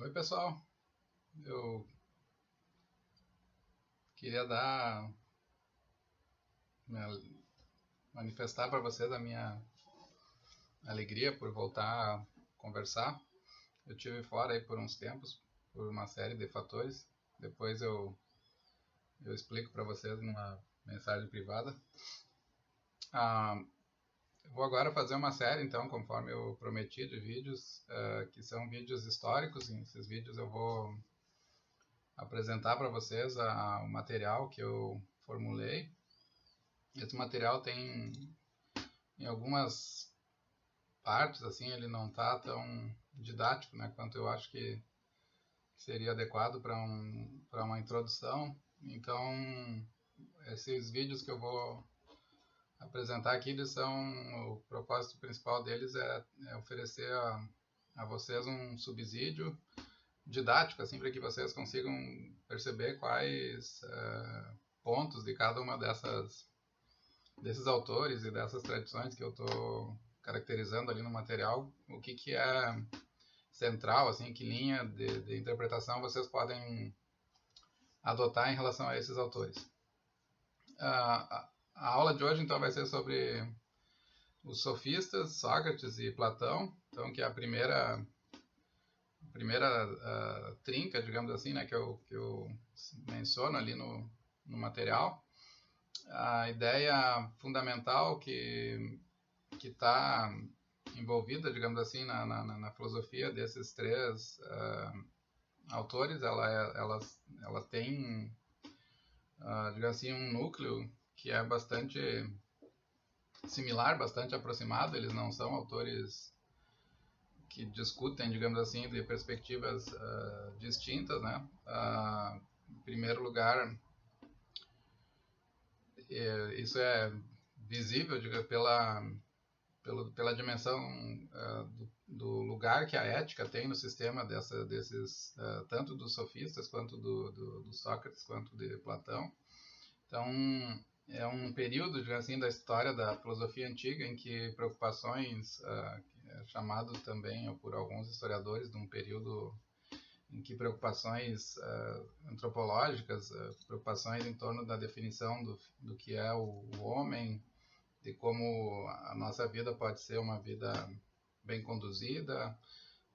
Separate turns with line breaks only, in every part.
Oi, pessoal. Eu queria manifestar para vocês a minha alegria por voltar a conversar. Eu tive fora aí por uns tempos, por uma série de fatores. Depois eu explico para vocês numa mensagem privada. Eu vou agora fazer uma série, então, conforme eu prometi, de vídeos, que são vídeos históricos. E nesses vídeos eu vou apresentar para vocês o material que eu formulei. Esse material tem, em algumas partes, assim, ele não está tão didático, né, quanto eu acho que seria adequado para uma introdução. Então, esses vídeos que eu vou apresentar aqui, o propósito principal deles é oferecer a vocês um subsídio didático, assim, para que vocês consigam perceber quais pontos de cada uma desses autores e dessas tradições que eu estou caracterizando ali no material, o que é central, assim, que linha de interpretação vocês podem adotar em relação a esses autores. A aula de hoje, então, vai ser sobre os sofistas, Sócrates e Platão, então, que é a primeira trinca, digamos assim, né, que eu menciono ali no material. A ideia fundamental que está envolvida, digamos assim, na filosofia desses três autores, ela tem, digamos assim, um núcleo que é bastante similar, bastante aproximado. Eles não são autores que discutem, digamos assim, de perspectivas distintas, né? Em primeiro lugar, isso é visível, diga, pela dimensão do lugar que a ética tem no sistema desses tanto dos sofistas quanto do Sócrates quanto de Platão. Então, é um período, digamos assim, da história da filosofia antiga em que preocupações, que é chamado também por alguns historiadores de um período em que preocupações antropológicas, preocupações em torno da definição do que é o homem, de como a nossa vida pode ser uma vida bem conduzida,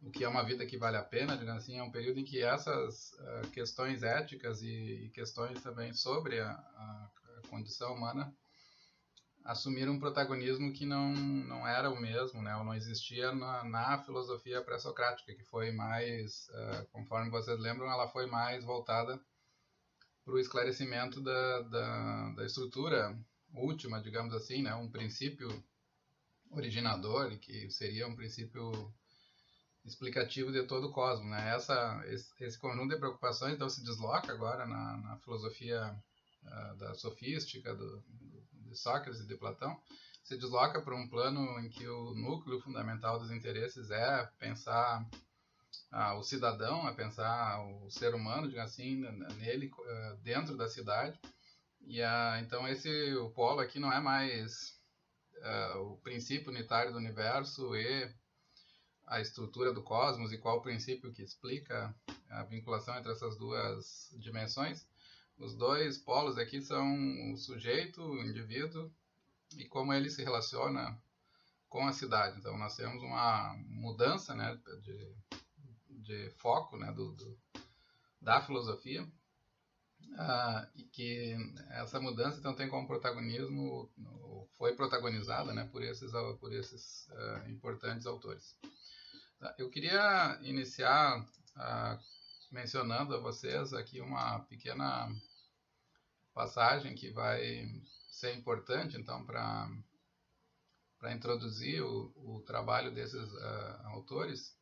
o que é uma vida que vale a pena, digamos assim, é um período em que essas questões éticas e questões também sobre a condição humana assumiram um protagonismo que não era o mesmo, né, ou não existia na filosofia pré-socrática, que foi mais, conforme vocês lembram, ela foi mais voltada para o esclarecimento da estrutura última, digamos assim, né, um princípio originador, que seria um princípio explicativo de todo o cosmos, né? Esse conjunto de preocupações então se desloca agora na filosofia da sofística de Sócrates e de Platão, se desloca para um plano em que o núcleo fundamental dos interesses é pensar o cidadão, é pensar o ser humano, digamos assim, nele, dentro da cidade. E então o polo aqui não é mais o princípio unitário do universo e a estrutura do cosmos e qual o princípio que explica a vinculação entre essas duas dimensões. Os dois polos aqui são o sujeito, o indivíduo, e como ele se relaciona com a cidade. Então nós temos uma mudança, né, de foco, né, da filosofia, e que essa mudança então tem como protagonismo, foi protagonizada, né, por esses importantes autores. Eu queria iniciar mencionando a vocês aqui uma pequena passagem que vai ser importante então para introduzir o trabalho desses autores.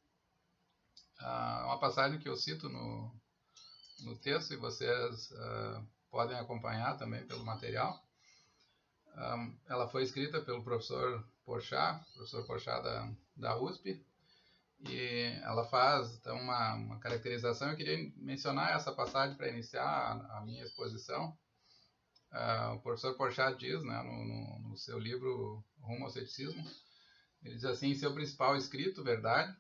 Uma passagem que eu cito no texto, e vocês podem acompanhar também pelo material. Ela foi escrita pelo professor Porchat da USP, e ela faz então uma caracterização. Eu queria mencionar essa passagem para iniciar a minha exposição. O professor Porchat diz, né, no seu livro Rumo ao Ceticismo, ele diz assim: seu principal escrito, Verdade,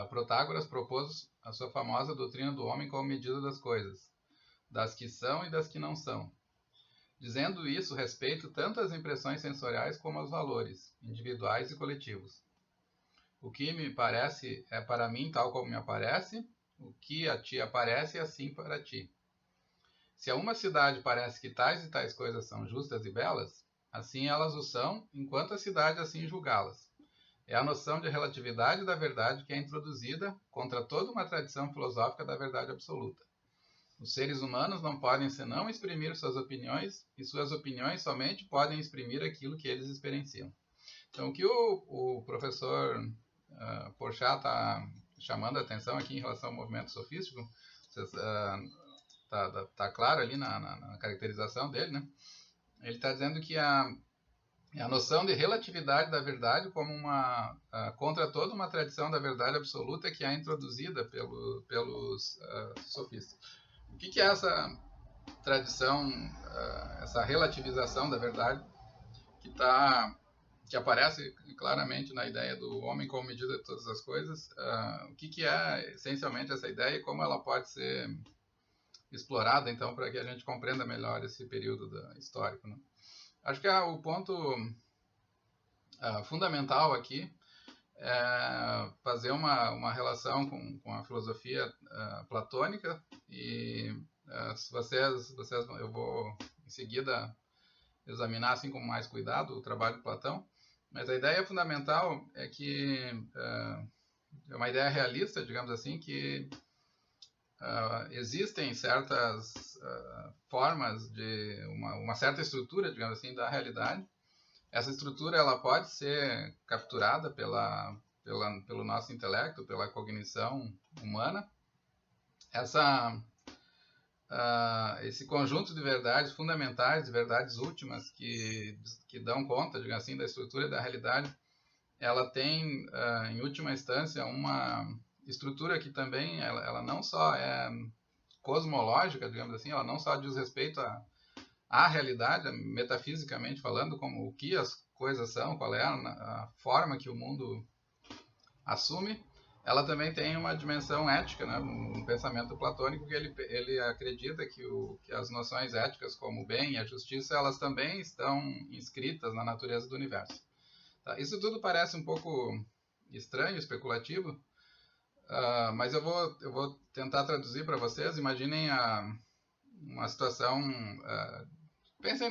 Protágoras propôs a sua famosa doutrina do homem como medida das coisas, das que são e das que não são. Dizendo isso, respeito tanto às impressões sensoriais como aos valores, individuais e coletivos. O que me parece é para mim tal como me aparece, o que a ti aparece é assim para ti. Se a uma cidade parece que tais e tais coisas são justas e belas, assim elas o são, enquanto a cidade assim julgá-las. É a noção de relatividade da verdade que é introduzida contra toda uma tradição filosófica da verdade absoluta. Os seres humanos não podem senão exprimir suas opiniões, e suas opiniões somente podem exprimir aquilo que eles experienciam. Então, o que o professor Porchat está chamando a atenção aqui em relação ao movimento sofístico, está claro ali na caracterização dele, né? Ele está dizendo que a noção de relatividade da verdade como contra toda uma tradição da verdade absoluta que é introduzida pelos sofistas. O que é essa tradição, essa relativização da verdade que aparece claramente na ideia do homem como medida de todas as coisas? O que é essencialmente essa ideia e como ela pode ser explorada, então, para que a gente compreenda melhor esse período histórico, né? Acho que o ponto fundamental aqui é fazer uma relação com a filosofia platônica e eu vou em seguida examinar assim com mais cuidado o trabalho de Platão, mas a ideia fundamental é que é uma ideia realista, digamos assim, que existem certas formas de uma certa estrutura, digamos assim, da realidade. Essa estrutura ela pode ser capturada pelo nosso intelecto, pela cognição humana. Esse conjunto de verdades fundamentais, de verdades últimas que dão conta, digamos assim, da estrutura da realidade, ela tem, em última instância, uma estrutura que também ela não só é cosmológica, digamos assim, ela não só diz respeito à realidade, metafisicamente falando, como o que as coisas são, qual é a forma que o mundo assume, ela também tem uma dimensão ética, né, no pensamento platônico, que ele acredita que as noções éticas como o bem e a justiça, elas também estão inscritas na natureza do universo. Tá? Isso tudo parece um pouco estranho, especulativo, mas eu vou tentar traduzir para vocês. Imaginem uma situação, pensem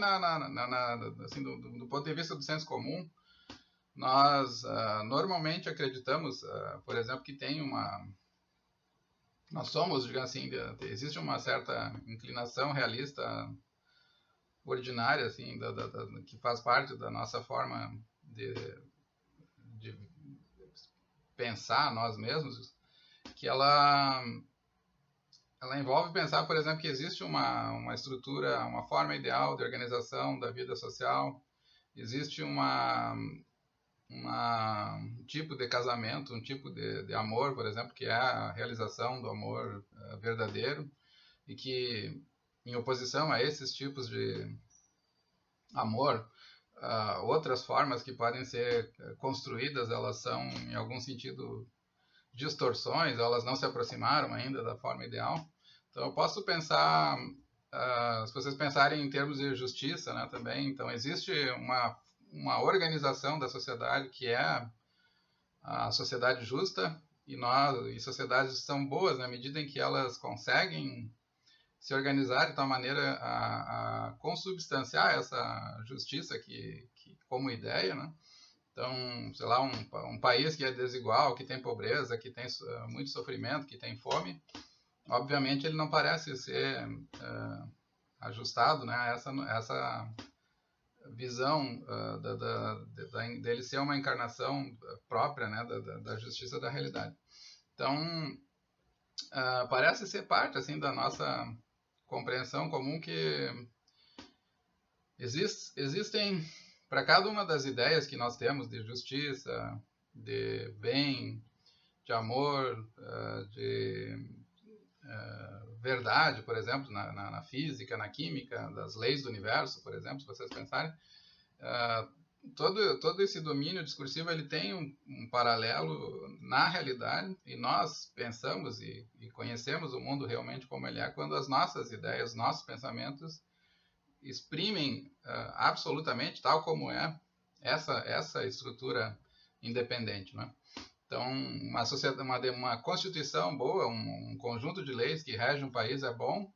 assim, do ponto de vista do senso comum. Nós normalmente acreditamos, por exemplo, que nós somos, digamos assim, existe uma certa inclinação realista ordinária, assim, que faz parte da nossa forma de pensar nós mesmos, que ela envolve pensar, por exemplo, que existe uma estrutura, uma forma ideal de organização da vida social, existe um tipo de casamento, um tipo de amor, por exemplo, que é a realização do amor verdadeiro, e que, em oposição a esses tipos de amor, outras formas que podem ser construídas, elas são, em algum sentido, distorções, elas não se aproximaram ainda da forma ideal. Então, eu posso pensar, se vocês pensarem em termos de justiça, né, também, então existe uma organização da sociedade que é a sociedade justa, e sociedades são boas na medida em que elas conseguem se organizar de tal maneira a consubstanciar essa justiça como ideia, né? Então, sei lá, um país que é desigual, que tem pobreza, que tem muito sofrimento, que tem fome, obviamente ele não parece ser ajustado, né, a essa visão dele ser uma encarnação própria, né, da justiça da realidade. Então, parece ser parte assim, da nossa compreensão comum que existem, para cada uma das ideias que nós temos de justiça, de bem, de amor, de verdade, por exemplo, na física, na química, das leis do universo, por exemplo, se vocês pensarem, todo esse domínio discursivo ele tem um paralelo na realidade, e nós pensamos e conhecemos o mundo realmente como ele é quando as nossas ideias, nossos pensamentos exprimem absolutamente, tal como é, essa estrutura independente, né? Então, uma constituição boa, um conjunto de leis que rege um país é bom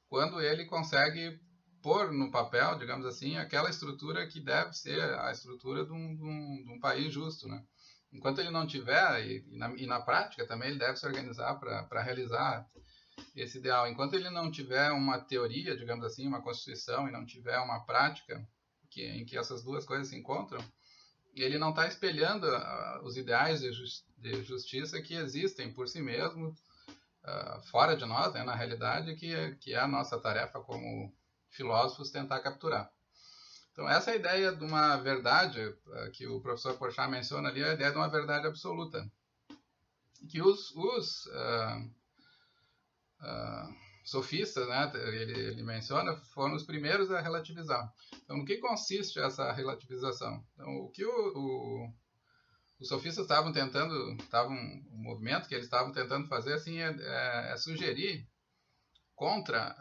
quando ele consegue pôr no papel, digamos assim, aquela estrutura que deve ser a estrutura de um país justo, né? Enquanto ele não tiver, e na prática também ele deve se organizar para realizar esse ideal. Enquanto ele não tiver uma teoria, digamos assim, uma constituição, e não tiver uma prática em que essas duas coisas se encontram, ele não está espelhando os ideais de justiça que existem por si mesmo, fora de nós, né, na realidade, que é a nossa tarefa como filósofos tentar capturar. Então, essa ideia de uma verdade que o professor Porchat menciona ali, é a ideia de uma verdade absoluta, que os sofistas, né, ele menciona, foram os primeiros a relativizar. Então, no que consiste essa relativização? Então, o que os sofistas estavam tentando, o movimento que eles estavam tentando fazer assim, é sugerir contra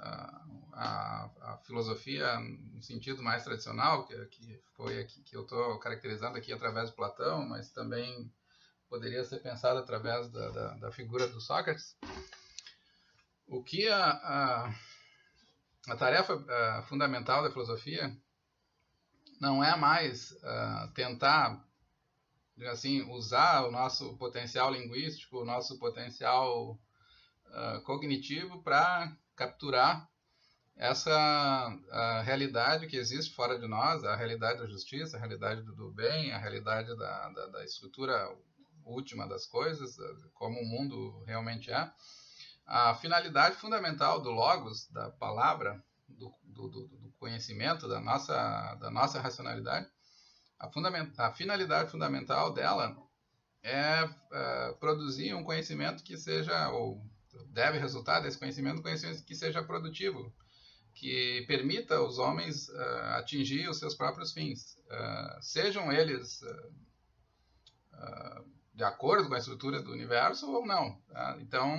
a filosofia no sentido mais tradicional, que foi aqui, que eu estou caracterizando aqui através de Platão, mas também poderia ser pensado através da figura do Sócrates. O que a tarefa fundamental da filosofia não é mais tentar, assim, usar o nosso potencial linguístico, o nosso potencial cognitivo para capturar essa realidade que existe fora de nós, a realidade da justiça, a realidade do bem, a realidade da estrutura última das coisas, como o mundo realmente é. A finalidade fundamental do logos, da palavra, do conhecimento, da nossa racionalidade, a finalidade fundamental dela é produzir um conhecimento que seja, ou deve resultar desse conhecimento, um conhecimento que seja produtivo, que permita aos homens atingir os seus próprios fins, sejam eles de acordo com a estrutura do universo ou não. Tá? Então,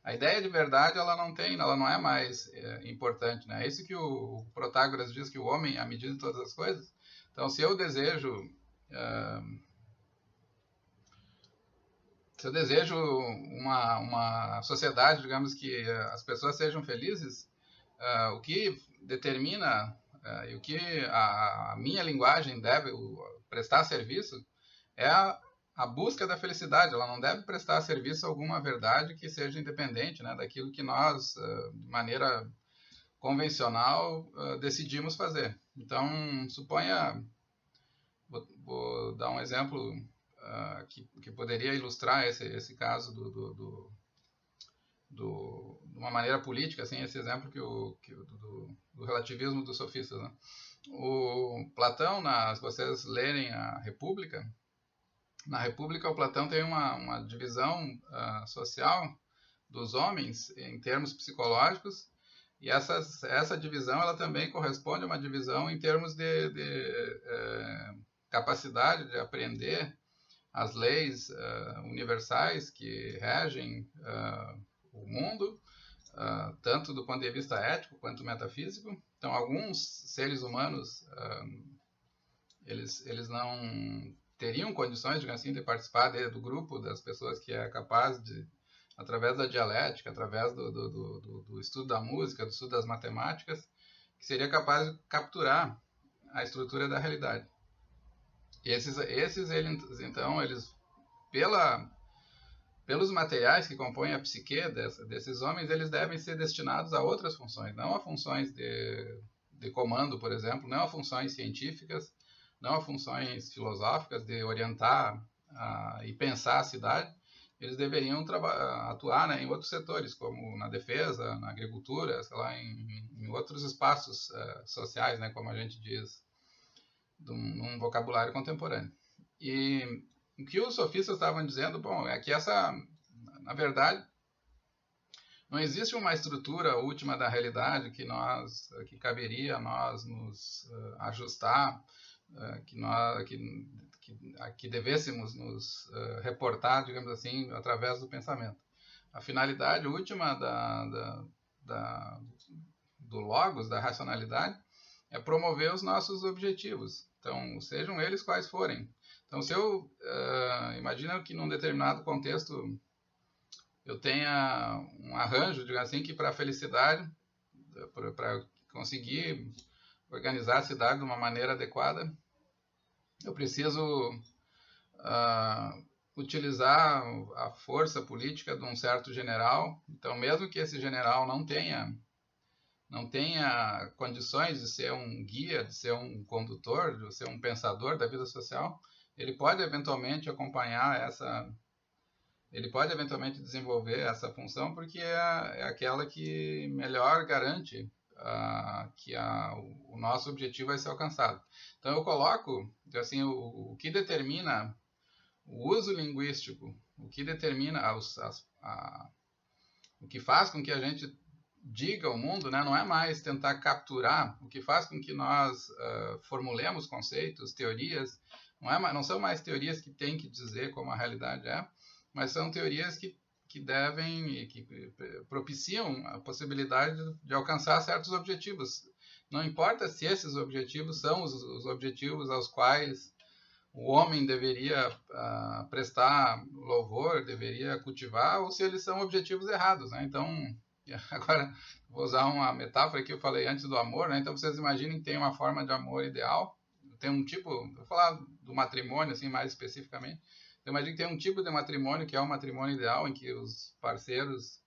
a ideia de verdade ela não é mais importante, né? É isso que o Protágoras diz, que o homem é a medida de todas as coisas. Então, se eu desejo uma sociedade, digamos, que as pessoas sejam felizes, o que determina e o que a minha linguagem deve prestar serviço é a busca da felicidade. Ela não deve prestar serviço a alguma verdade que seja independente, né, daquilo que nós, de maneira convencional, decidimos fazer. Então, suponha, vou dar um exemplo que poderia ilustrar esse caso de uma maneira política, assim, esse exemplo do relativismo dos sofistas, né? O Platão, se vocês lerem a República, na República o Platão tem uma divisão social dos homens em termos psicológicos, e essa divisão ela também corresponde a uma divisão em termos de capacidade de aprender as leis universais que regem o mundo, tanto do ponto de vista ético quanto metafísico. Então, alguns seres humanos, eles não teriam condições, digamos assim, de participar do grupo das pessoas que é capaz de, através da dialética, através do estudo da música, do estudo das matemáticas, que seria capaz de capturar a estrutura da realidade. E então, pelos materiais que compõem a psique desses homens, eles devem ser destinados a outras funções, não a funções de comando, por exemplo, não a funções científicas, não a funções filosóficas de orientar e pensar a cidade. Eles deveriam atuar, né, em outros setores, como na defesa, na agricultura, sei lá, em outros espaços sociais, né, como a gente diz num vocabulário contemporâneo. E o que os sofistas estavam dizendo, bom, é que na verdade, não existe uma estrutura última da realidade que caberia a nós nos ajustar que devêssemos nos reportar, digamos assim, através do pensamento. A finalidade última do logos, da racionalidade, é promover os nossos objetivos. Então, sejam eles quais forem. Então, se eu imagino que num determinado contexto eu tenha um arranjo, digamos assim, que para a felicidade, para conseguir organizar a cidade de uma maneira adequada, eu preciso utilizar a força política de um certo general. Então, mesmo que esse general não tenha condições de ser um guia, de ser um condutor, de ser um pensador da vida social, ele pode eventualmente ele pode eventualmente desenvolver essa função, porque é aquela que melhor garante que o nosso objetivo vai ser alcançado. Então eu coloco, assim, o que determina o uso linguístico, o que determina o que faz com que a gente diga ao mundo, né, não é mais tentar capturar. O que faz com que nós formulemos conceitos, teorias, não são mais teorias que têm que dizer como a realidade é, mas são teorias que propiciam a possibilidade de alcançar certos objetivos. Não importa se esses objetivos são os objetivos aos quais o homem deveria prestar louvor, deveria cultivar, ou se eles são objetivos errados, né? Então, agora vou usar uma metáfora que eu falei antes do amor, né? Então vocês imaginem que tem uma forma de amor ideal, tem um tipo, vou falar do matrimônio assim mais especificamente. Então imagine que tem um tipo de matrimônio que é o matrimônio ideal, em que os parceiros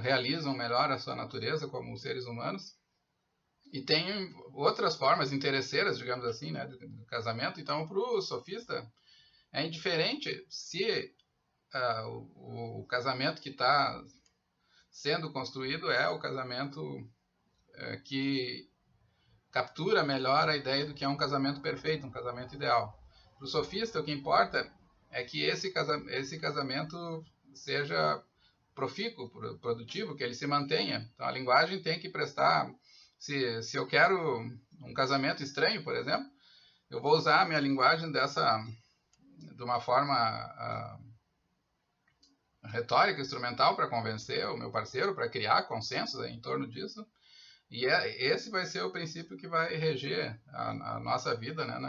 realizam melhor a sua natureza como seres humanos. E tem outras formas interesseiras, digamos assim, né, do casamento. Então, para o sofista, é indiferente se o casamento que está sendo construído é o casamento que captura melhor a ideia do que é um casamento perfeito, um casamento ideal. Para o sofista, o que importa é que esse casamento seja profícuo, produtivo, que ele se mantenha. Então, a linguagem tem que prestar... Se eu quero um casamento estranho, por exemplo, eu vou usar a minha linguagem de uma forma retórica, instrumental, para convencer o meu parceiro, para criar consensos em torno disso. E esse vai ser o princípio que vai reger a nossa vida, né,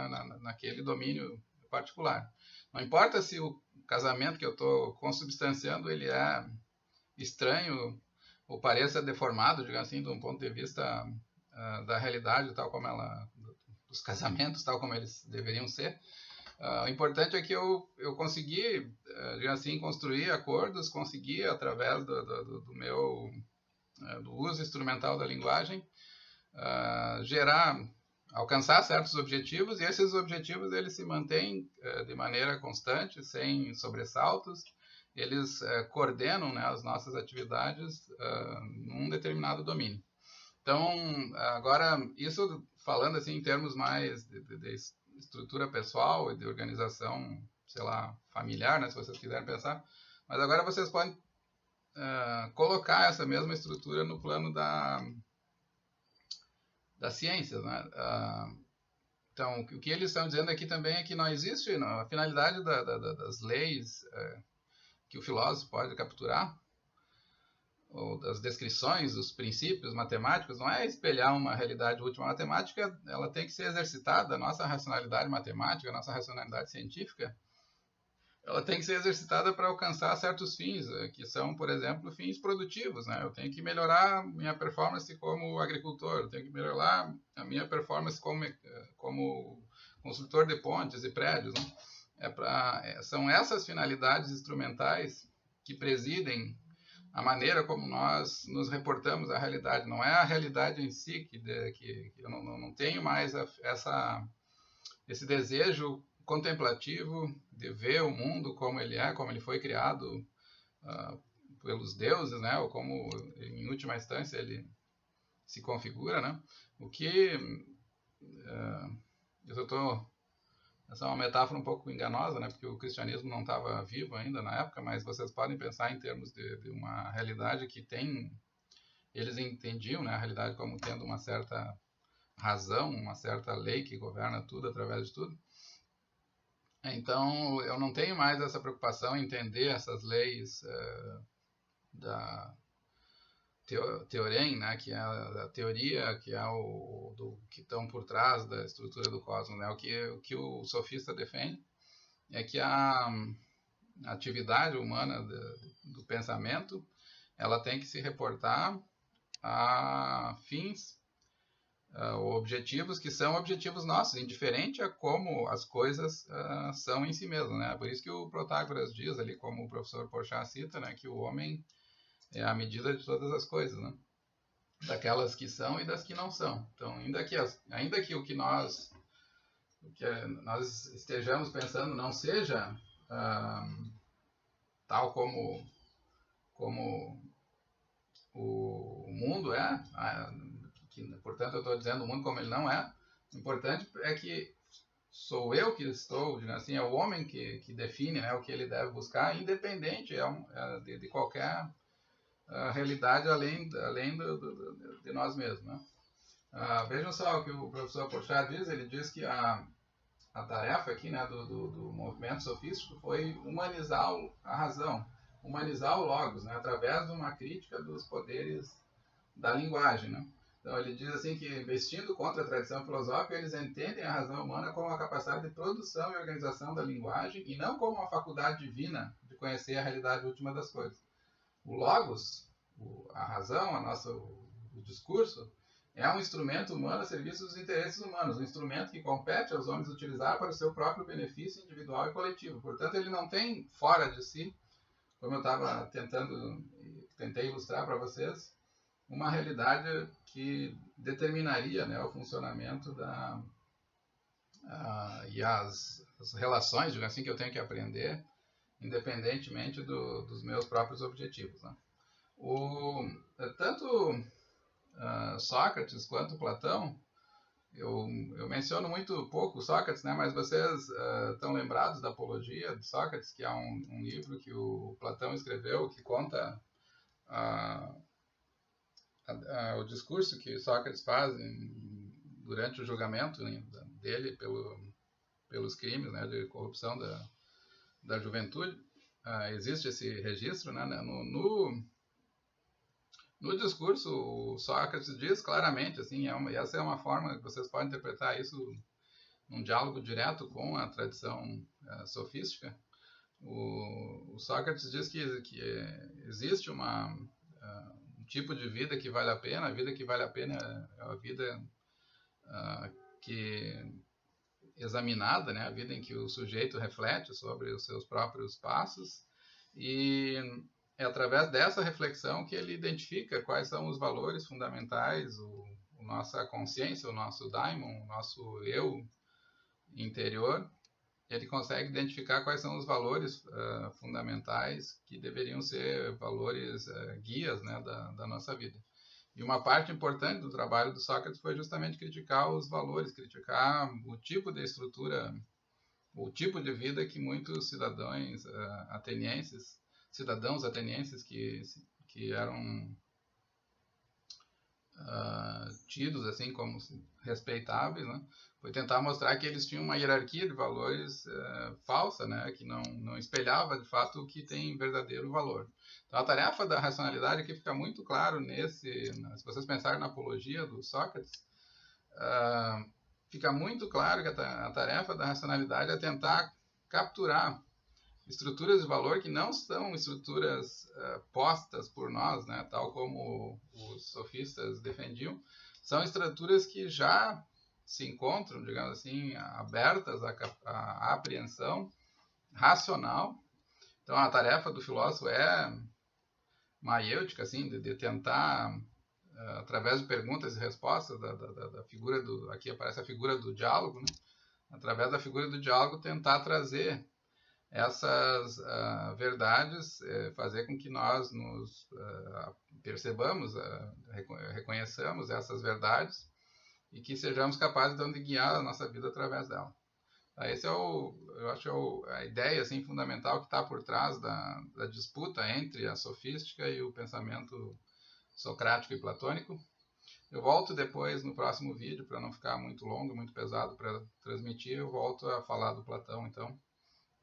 naquele domínio particular. Não importa se o casamento que eu estou consubstanciando ele é estranho ou pareça deformado, digamos assim, de um ponto de vista da realidade, tal como dos casamentos, tal como eles deveriam ser. O importante é que eu consegui, digamos assim, construir acordos, consegui, através do uso instrumental da linguagem, alcançar certos objetivos, e esses objetivos eles se mantêm de maneira constante, sem sobressaltos. Eles coordenam, né, as nossas atividades num determinado domínio. Então, agora, isso falando assim em termos mais de estrutura pessoal e de organização, sei lá, familiar, né, se vocês quiserem pensar. Mas agora vocês podem colocar essa mesma estrutura no plano das ciências, né? Então, o que eles estão dizendo aqui também é que não existe a finalidade das leis que o filósofo pode capturar, ou das descrições, dos princípios matemáticos, não é espelhar uma realidade última. A matemática, ela tem que ser exercitada, a nossa racionalidade matemática, a nossa racionalidade científica, ela tem que ser exercitada para alcançar certos fins, que são, por exemplo, fins produtivos, né? Eu tenho que melhorar minha performance como agricultor, eu tenho que melhorar a minha performance como construtor de pontes e prédios, né? São essas finalidades instrumentais que presidem a maneira como nós nos reportamos à realidade. Não é a realidade em si que eu não tenho mais esse desejo contemplativo de ver o mundo como ele é, como ele foi criado pelos deuses, né? Ou como, em última instância, ele se configura, né? O que essa é uma metáfora um pouco enganosa, né? Porque o cristianismo não estava vivo ainda na época, mas vocês podem pensar em termos de uma realidade que eles entendiam, né, a realidade como tendo uma certa razão, uma certa lei que governa tudo através de tudo. Então, eu não tenho mais essa preocupação em entender essas leis da Teorem, né, que é a teoria, que é que estão por trás da estrutura do cosmos. Né? O que o sofista defende é que a atividade humana do pensamento, ela tem que se reportar a fins objetivos que são objetivos nossos, indiferente a como as coisas são em si mesmo, né? Por isso que o Protágoras diz ali, como o professor Porchat cita, né, que o homem é a medida de todas as coisas, né? Daquelas que são e das que não são. Então, ainda que o que nós estejamos pensando não seja tal como o mundo é, portanto eu estou dizendo o mundo como ele não é, o importante é que sou eu que estou, digamos assim, é o homem que define, né, o que ele deve buscar, independente de qualquer realidade além de nós mesmos. Né? Vejam só o que o professor Porchat diz, ele diz que a tarefa aqui, né, do movimento sofístico foi humanizar a razão, humanizar o logos, né, através de uma crítica dos poderes da linguagem. Né? Então ele diz assim que, investindo contra a tradição filosófica, eles entendem a razão humana como a capacidade de produção e organização da linguagem e não como uma faculdade divina de conhecer a realidade última das coisas. O logos, a razão, o discurso, é um instrumento humano a serviço dos interesses humanos, um instrumento que compete aos homens utilizar para o seu próprio benefício individual e coletivo. Portanto, ele não tem fora de si, como eu tentei ilustrar para vocês, uma realidade que determinaria, né, o funcionamento e as relações, digamos assim, que eu tenho que aprender, independentemente dos meus próprios objetivos. Né? Tanto Sócrates quanto Platão, eu menciono muito pouco Sócrates, né, mas vocês estão lembrados da Apologia de Sócrates, que é um livro que o Platão escreveu, que conta o discurso que Sócrates faz durante o julgamento dele pelos crimes, né, de corrupção da juventude. Existe esse registro, né, no discurso. O Sócrates diz claramente, assim, essa é uma forma que vocês podem interpretar isso num diálogo direto com a tradição sofística. O Sócrates diz que existe um tipo de vida que vale a pena. A vida que vale a pena é a vida examinada, né? A vida em que o sujeito reflete sobre os seus próprios passos, e é através dessa reflexão que ele identifica quais são os valores fundamentais, a nossa consciência, o nosso daimon, o nosso eu interior. Ele consegue identificar quais são os valores fundamentais que deveriam ser valores guias, né, da nossa vida. E uma parte importante do trabalho do Sócrates foi justamente criticar os valores, criticar o tipo de estrutura, o tipo de vida que muitos cidadãos atenienses que eram tidos assim como respeitáveis, né? Foi tentar mostrar que eles tinham uma hierarquia de valores falsa, né? Que não espelhava de fato o que tem verdadeiro valor. Então a tarefa da racionalidade aqui fica muito claro se vocês pensarem na apologia do Sócrates, fica muito claro que a tarefa da racionalidade é tentar capturar estruturas de valor que não são estruturas postas por nós, né, tal como os sofistas defendiam. São estruturas que já se encontram, digamos assim, abertas à apreensão racional. Então a tarefa do filósofo é maiêutica, assim, de tentar, através de perguntas e respostas, da figura aqui aparece a figura do diálogo, né? Através da figura do diálogo tentar trazer essas verdades, fazer com que nós nos percebamos, reconheçamos essas verdades e que sejamos capazes de guiar a nossa vida através dela. Esse eu acho a ideia assim, fundamental que está por trás da disputa entre a sofística e o pensamento socrático e platônico. Eu volto depois no próximo vídeo, para não ficar muito longo, muito pesado para transmitir, eu volto a falar do Platão, então.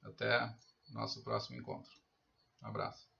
Até nosso próximo encontro. Um abraço.